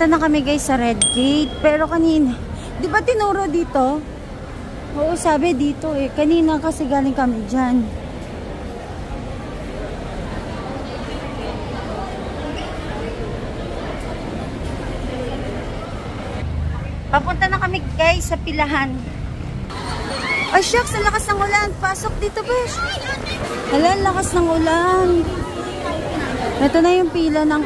Papunta na kami guys sa Red Gate. Pero kanina, di ba tinuro dito? Oo, sabi dito eh. Kanina kasi galing kami dyan. Papunta na kami guys sa pilahan. Ay shucks, ang lakas ng ulan. Pasok dito besh. Hala, ang lakas ng ulan. Ito na yung pila ng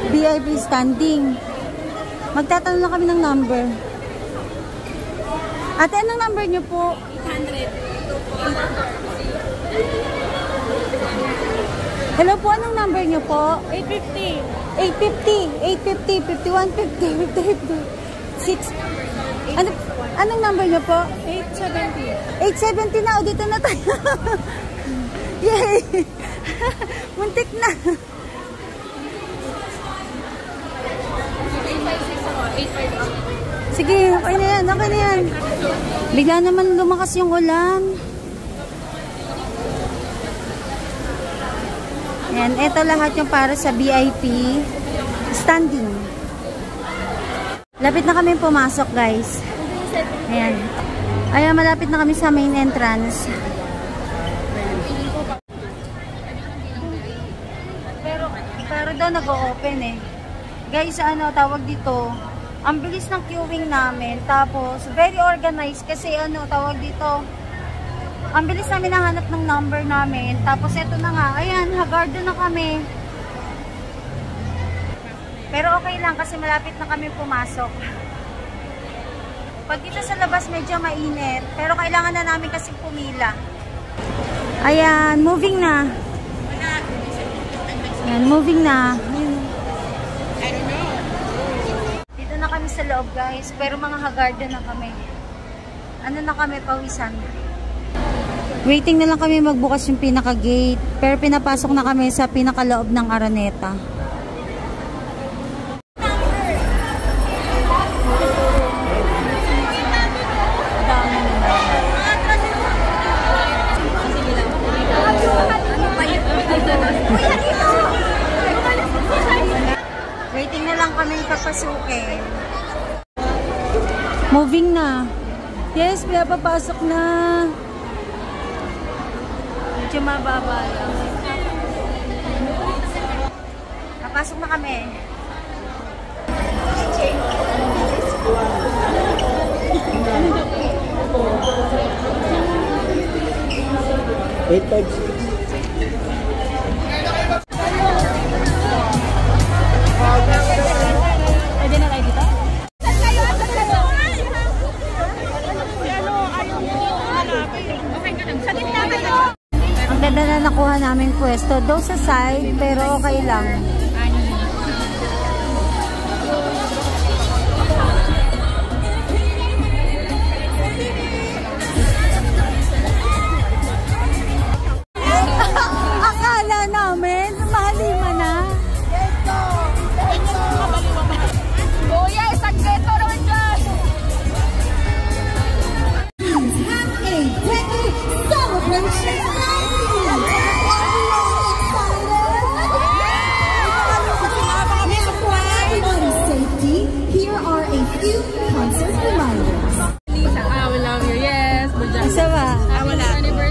VIP standing. Magtatanong na kami ng number. Ate, anong number nyo po? 800. Hello po, anong number nyo po? 850. 850, 850, 51, 50, 6. Anong number nyo po? 870. 870 na, o dito na tayo. Yay! Muntik na. 856. Sige, okay na yan, okay na yan. Bigla naman lumakas yung ulan. Yan, ito lahat yung para sa VIP standing. Lapit na kami pumasok guys. Ayan. Ayan, malapit na kami sa main entrance. Pero daw nag-o-open eh. Guys, tawag dito, ang bilis ng queuing namin. Tapos, very organized kasi tawag dito, ang bilis namin nahanap ng number namin. Tapos, eto na nga, ayan, hagardo na kami. Pero okay lang kasi malapit na kami pumasok. Pag dito sa labas, medyo mainit. Pero kailangan na namin kasi pumila. Ayan, moving na. Ayan, moving na. Dito na kami sa loob guys. Pero mga hagardo na kami. Ano na kami, pawisan. Waiting na lang kami magbukas yung pinaka-gate. Pero pinapasok na kami sa pinaka-loob ng Araneta. Waiting na lang kami papasukin. Moving na. Yes, pinapapasok na. Medyo mababa lang. Napasok na kami. Pwede na tayo dito? Ang ganda na nakuha namin pwesto. Daw sa side, pero okay lang. Akala namin, malima na. Kuya, isang keto naman dyan! Have a great celebration! For everybody's safety, here are a few concert reminders. Lisa, I will love you. Yes, Isa ba? wala.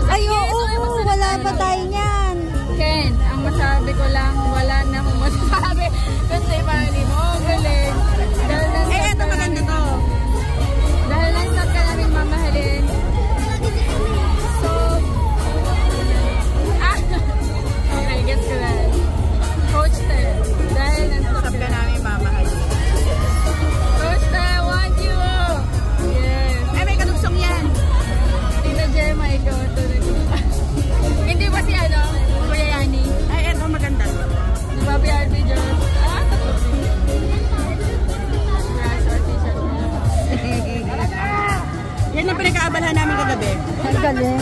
Ay, oo, wala pa tayo niyan. Ken, ang masabi ko lang, wala na akong masasabi. Kasi mali mo, ang galing. Eto maganda to. Dahil lang ka namin mamahalin. So, okay, gets ko na. Coach Ter, dahil lang ka namin mamahalin. Coach Ter, want you. Yes. Ay, may kadugsong yan. Tita Gemma, ikaw ito rin. Hindi ba si Kuya Yani? Ay, eto maganda to. Di ba PRP George? Yan ang pinag-aabalahan namin kagabi. Ang galing.